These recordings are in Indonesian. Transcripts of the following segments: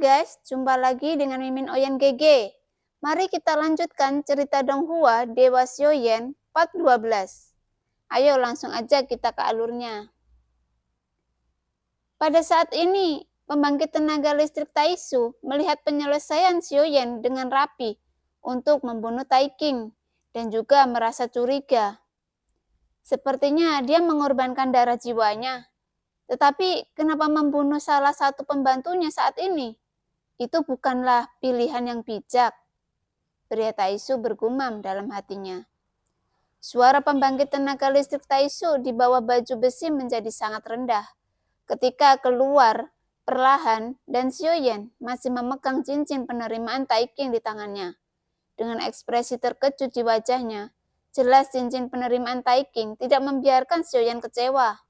guys, jumpa lagi dengan Mimin Oyen GG. Mari kita lanjutkan cerita Donghua Dewa Xiaoyan part 12. Ayo langsung aja kita ke alurnya. Pada saat ini, pembangkit tenaga listrik Taisu melihat penyelesaian Xiaoyan dengan rapi untuk membunuh Taiking dan juga merasa curiga. Sepertinya dia mengorbankan darah jiwanya. Tetapi kenapa membunuh salah satu pembantunya saat ini? Itu bukanlah pilihan yang bijak. Pria Taisu bergumam dalam hatinya. Suara pembangkit tenaga listrik Taisu di bawah baju besi menjadi sangat rendah. Ketika keluar perlahan dan Xiaoyan masih memegang cincin penerimaan Taiking di tangannya. Dengan ekspresi terkejut di wajahnya, jelas cincin penerimaan Taiking tidak membiarkan Xiaoyan kecewa.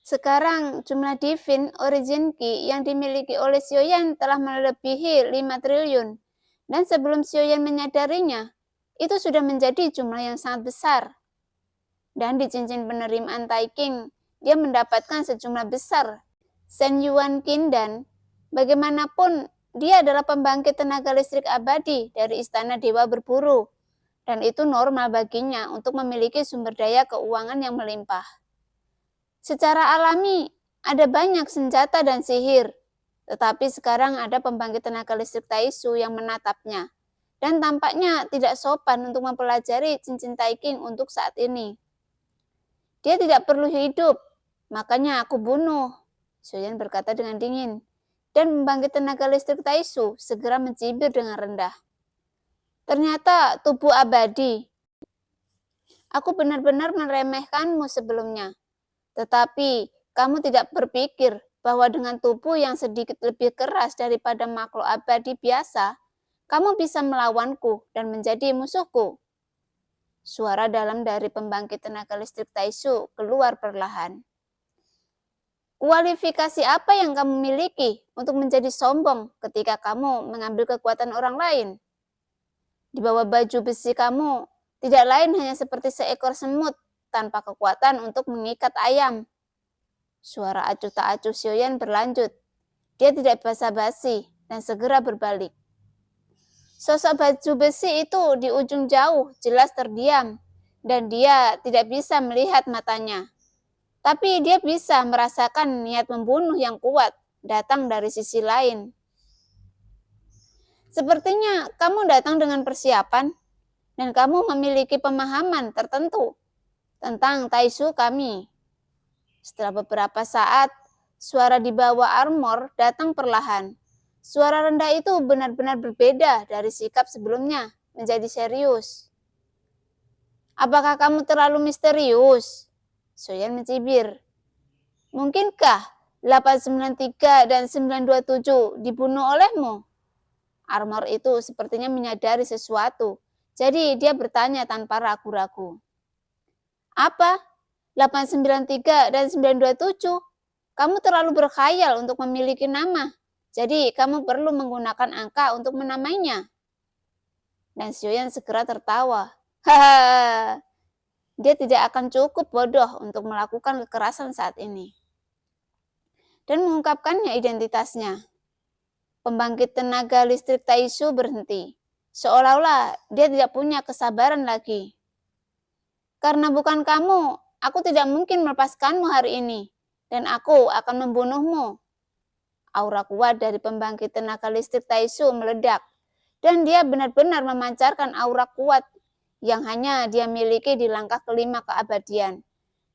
Sekarang jumlah Divine Origin Key yang dimiliki oleh Xiaoyan telah melebihi 5 triliun. Dan sebelum Xiaoyan menyadarinya, itu sudah menjadi jumlah yang sangat besar. Dan di cincin penerimaan Taiking, dia mendapatkan sejumlah besar. Shen Yuan Qindan, bagaimanapun dia adalah pembangkit tenaga listrik abadi dari Istana Dewa Berburu. Dan itu normal baginya untuk memiliki sumber daya keuangan yang melimpah. Secara alami, ada banyak senjata dan sihir, tetapi sekarang ada pembangkit tenaga listrik Taisu yang menatapnya, dan tampaknya tidak sopan untuk mempelajari cincin Taiking untuk saat ini. Dia tidak perlu hidup, makanya aku bunuh, Xiaoyan berkata dengan dingin, dan pembangkit tenaga listrik Taisu segera mencibir dengan rendah. Ternyata tubuh abadi. Aku benar-benar meremehkanmu sebelumnya. Tetapi kamu tidak berpikir bahwa dengan tubuh yang sedikit lebih keras daripada makhluk abadi biasa, kamu bisa melawanku dan menjadi musuhku. Suara dalam dari pembangkit tenaga listrik Taisu keluar perlahan. Kualifikasi apa yang kamu miliki untuk menjadi sombong ketika kamu mengambil kekuatan orang lain? Di bawah baju besi kamu tidak lain hanya seperti seekor semut tanpa kekuatan untuk mengikat ayam. Suara acuh tak acuh Xiaoyan berlanjut. Dia tidak basa-basi dan segera berbalik. Sosok baju besi itu di ujung jauh jelas terdiam dan dia tidak bisa melihat matanya. Tapi dia bisa merasakan niat membunuh yang kuat datang dari sisi lain. Sepertinya kamu datang dengan persiapan dan kamu memiliki pemahaman tertentu tentang Taisu kami. Setelah beberapa saat, suara di bawah armor datang perlahan. Suara rendah itu benar-benar berbeda dari sikap sebelumnya, menjadi serius. Apakah kamu terlalu misterius? Xiaoyan mencibir. Mungkinkah 893 dan 927 dibunuh olehmu? Armor itu sepertinya menyadari sesuatu, jadi dia bertanya tanpa ragu-ragu. Apa? 893 dan 927? Kamu terlalu berkhayal untuk memiliki nama. Jadi kamu perlu menggunakan angka untuk menamainya. Dan Xiaoyan segera tertawa. Haha. Dia tidak akan cukup bodoh untuk melakukan kekerasan saat ini. Dan mengungkapkannya identitasnya. Pembangkit tenaga listrik Taisu berhenti. Seolah-olah dia tidak punya kesabaran lagi. Karena bukan kamu, aku tidak mungkin melepaskanmu hari ini, dan aku akan membunuhmu. Aura kuat dari pembangkit tenaga listrik Taisu meledak, dan dia benar-benar memancarkan aura kuat yang hanya dia miliki di langkah kelima keabadian.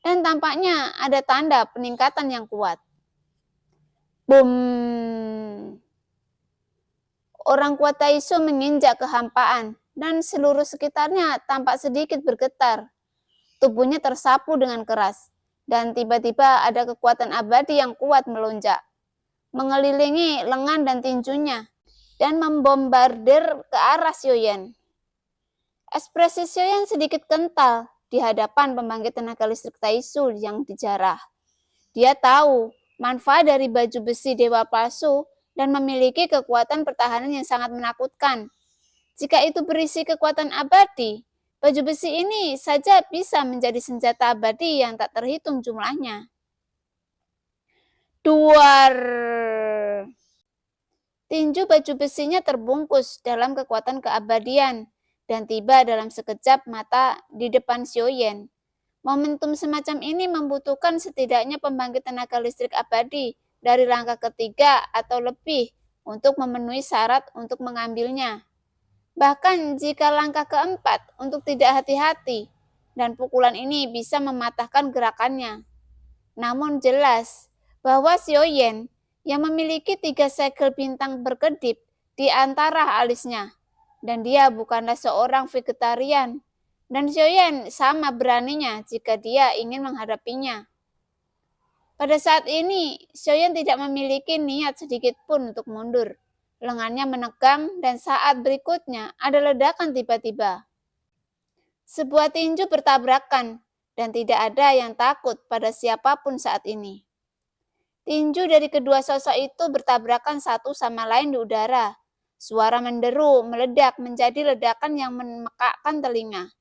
Dan tampaknya ada tanda peningkatan yang kuat. Boom! Orang kuat Taisu menginjak kehampaan, dan seluruh sekitarnya tampak sedikit bergetar. Tubuhnya tersapu dengan keras, dan tiba-tiba ada kekuatan abadi yang kuat melonjak, mengelilingi lengan dan tinjunya, dan membombardir ke arah Xiaoyan. Ekspresi Xiaoyan sedikit kental di hadapan pembangkit tenaga listrik Taisu yang dijarah. Dia tahu manfaat dari baju besi dewa palsu dan memiliki kekuatan pertahanan yang sangat menakutkan. Jika itu berisi kekuatan abadi, baju besi ini saja bisa menjadi senjata abadi yang tak terhitung jumlahnya. Duar! Tinju baju besinya terbungkus dalam kekuatan keabadian dan tiba dalam sekejap mata di depan Xiaoyan. Momentum semacam ini membutuhkan setidaknya pembangkit tenaga listrik abadi dari langkah ketiga atau lebih untuk memenuhi syarat untuk mengambilnya. Bahkan jika langkah keempat untuk tidak hati-hati, dan pukulan ini bisa mematahkan gerakannya. Namun jelas bahwa Xiaoyan yang memiliki 3 segel bintang berkedip di antara alisnya, dan dia bukanlah seorang vegetarian, dan Xiaoyan sama beraninya jika dia ingin menghadapinya. Pada saat ini, Xiaoyan tidak memiliki niat sedikit pun untuk mundur. Lengannya menegang dan saat berikutnya ada ledakan tiba-tiba. Sebuah tinju bertabrakan dan tidak ada yang takut pada siapapun saat ini. Tinju dari kedua sosok itu bertabrakan satu sama lain di udara. Suara menderu, meledak menjadi ledakan yang memekakkan telinga.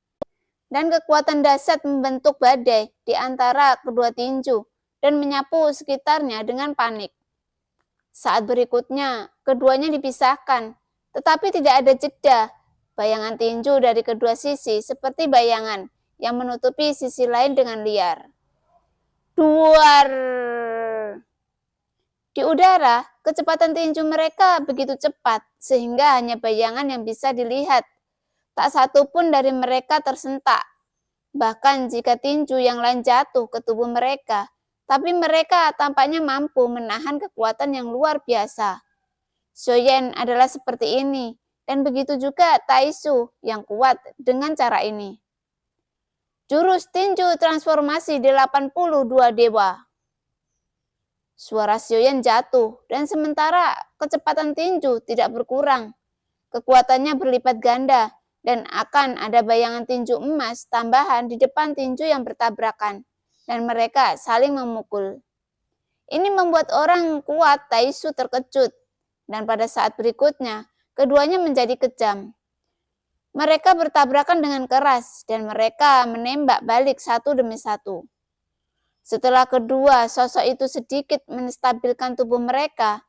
Dan kekuatan dahsyat membentuk badai di antara kedua tinju dan menyapu sekitarnya dengan panik. Saat berikutnya, keduanya dipisahkan, tetapi tidak ada jeda. Bayangan tinju dari kedua sisi seperti bayangan yang menutupi sisi lain dengan liar. Duar! Di udara, kecepatan tinju mereka begitu cepat sehingga hanya bayangan yang bisa dilihat. Tak satu pun dari mereka tersentak. Bahkan jika tinju yang lain jatuh ke tubuh mereka, tapi mereka tampaknya mampu menahan kekuatan yang luar biasa. Xiaoyan adalah seperti ini, dan begitu juga Taisu yang kuat dengan cara ini. Jurus tinju transformasi 82 dewa. Suara Xiaoyan jatuh, dan sementara kecepatan tinju tidak berkurang. Kekuatannya berlipat ganda, dan akan ada bayangan tinju emas tambahan di depan tinju yang bertabrakan, dan mereka saling memukul. Ini membuat orang kuat Taisu terkejut, dan pada saat berikutnya, keduanya menjadi kejam. Mereka bertabrakan dengan keras, dan mereka menembak balik satu demi satu. Setelah kedua sosok itu sedikit menstabilkan tubuh mereka,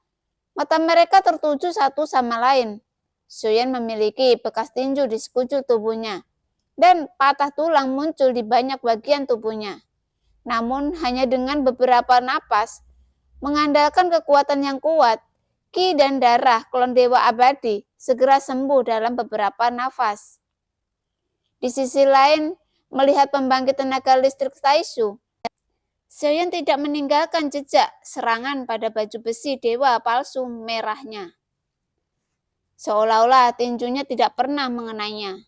mata mereka tertuju satu sama lain. Xiaoyan memiliki bekas tinju di sekujur tubuhnya, dan patah tulang muncul di banyak bagian tubuhnya. Namun hanya dengan beberapa napas, mengandalkan kekuatan yang kuat, ki dan darah klon dewa abadi segera sembuh dalam beberapa nafas. Di sisi lain, melihat pembangkit tenaga listrik Taisu, Xiaoyan tidak meninggalkan jejak serangan pada baju besi dewa palsu merahnya. Seolah-olah tinjunya tidak pernah mengenainya.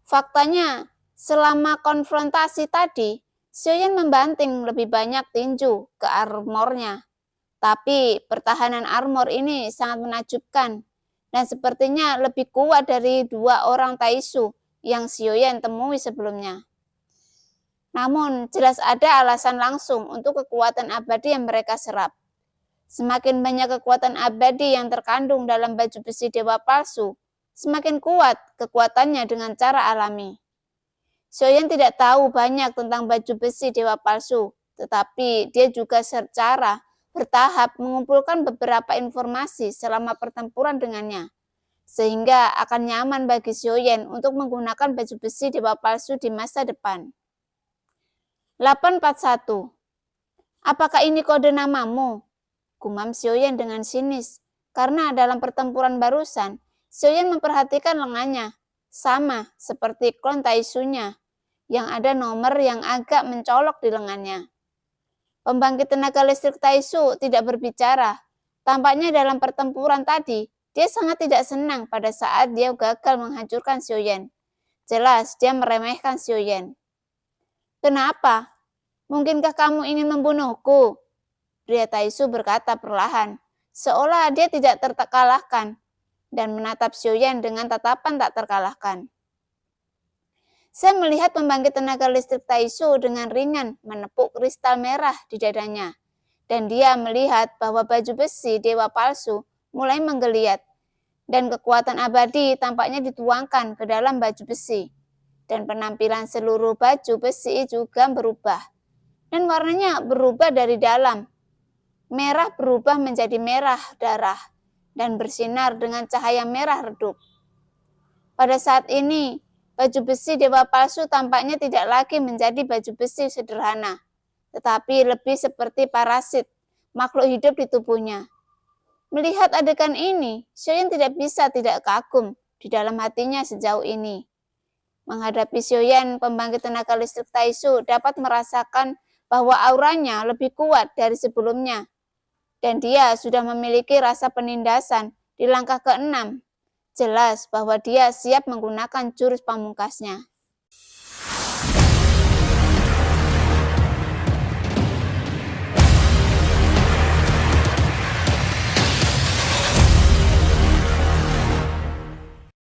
Faktanya, selama konfrontasi tadi, Xiaoyan membanting lebih banyak tinju ke armornya. Tapi pertahanan armor ini sangat menakjubkan dan sepertinya lebih kuat dari 2 orang Taisu yang Xiaoyan temui sebelumnya. Namun, jelas ada alasan langsung untuk kekuatan abadi yang mereka serap. Semakin banyak kekuatan abadi yang terkandung dalam baju besi dewa palsu, semakin kuat kekuatannya dengan cara alami. Xiaoyan tidak tahu banyak tentang baju besi dewa palsu, tetapi dia juga secara bertahap mengumpulkan beberapa informasi selama pertempuran dengannya, sehingga akan nyaman bagi Xiaoyan untuk menggunakan baju besi dewa palsu di masa depan. 841. Apakah ini kode namamu? Gumam Xiaoyan dengan sinis, karena dalam pertempuran barusan, Xiaoyan memperhatikan lengannya, sama seperti klon Taisunya, yang ada nomor yang agak mencolok di lengannya. Pembangkit tenaga listrik Taisu tidak berbicara. Tampaknya dalam pertempuran tadi, dia sangat tidak senang pada saat dia gagal menghancurkan Xiaoyan. Jelas dia meremehkan Xiaoyan. Kenapa? Mungkinkah kamu ingin membunuhku? Pria Taisu berkata perlahan, seolah dia tidak terkalahkan, dan menatap Xiaoyan dengan tatapan tak terkalahkan. Saya melihat pembangkit tenaga listrik Taisu dengan ringan menepuk kristal merah di dadanya, dan dia melihat bahwa baju besi dewa palsu mulai menggeliat, dan kekuatan abadi tampaknya dituangkan ke dalam baju besi, dan penampilan seluruh baju besi juga berubah, dan warnanya berubah dari dalam. Merah berubah menjadi merah darah, dan bersinar dengan cahaya merah redup. Pada saat ini, baju besi dewa palsu tampaknya tidak lagi menjadi baju besi sederhana, tetapi lebih seperti parasit, makhluk hidup di tubuhnya. Melihat adegan ini, Xiaoyan tidak bisa tidak kagum di dalam hatinya sejauh ini. Menghadapi Xiaoyan, pembangkit tenaga listrik Taisu dapat merasakan bahwa auranya lebih kuat dari sebelumnya, dan dia sudah memiliki rasa penindasan di langkah ke-6. Jelas bahwa dia siap menggunakan jurus pamungkasnya.